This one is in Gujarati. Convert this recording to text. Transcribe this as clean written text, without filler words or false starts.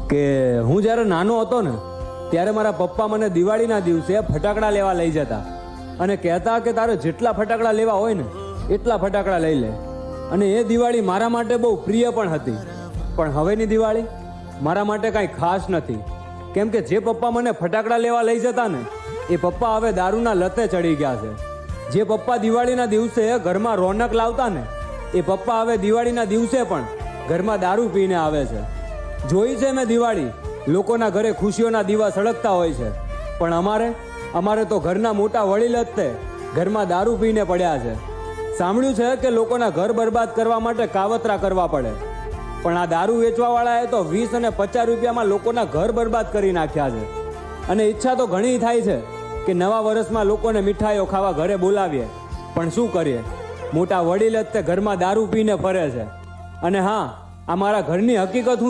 કે હું જ્યારે નાનો હતો ને ત્યારે મારા પપ્પા મને દિવાળીના દિવસે ફટાકડા લેવા લઈ જતા અને કહેતા કે તારે જેટલા ફટાકડા લેવા હોય ને એટલા ફટાકડા લઈ લે. અને એ દિવાળી મારા માટે બહુ પ્રિય પણ હતી. પણ હવેની દિવાળી મારા માટે કાંઈ ખાસ નથી, કેમ કે જે પપ્પા મને ફટાકડા લેવા લઈ જતા ને એ પપ્પા હવે દારૂના લતે ચડી ગયા છે. જે પપ્પા દિવાળીના દિવસે ઘરમાં રોનક લાવતા ને એ પપ્પા હવે દિવાળીના દિવસે પણ ઘરમાં દારૂ પીને આવે છે. જોઈ છે મેં દિવાળી, લોકોના ઘરે ખુશીઓના દીવા સળગતા હોય છે, પણ અમારે તો ઘરના મોટા વડીલ જ તે ઘરમાં દારૂ પીને પડ્યા છે. સાંભળ્યું છે કે લોકોના ઘર બરબાદ કરવા માટે કાવતરા કરવા પડે, પણ આ દારૂ વેચવાવાળાએ તો 20 અને 50 રૂપિયામાં લોકોના ઘર બરબાદ કરી નાખ્યા છે. અને ઈચ્છા તો ઘણી થાય છે કે નવા વર્ષમાં લોકોને મીઠાઈઓ ખાવા ઘરે બોલાવીએ, પણ શું કરીએ, મોટા વડીલ જ તે ઘરમાં દારૂ પીને ફરે છે. અને હા, આ મારા ઘરની હકીકત હું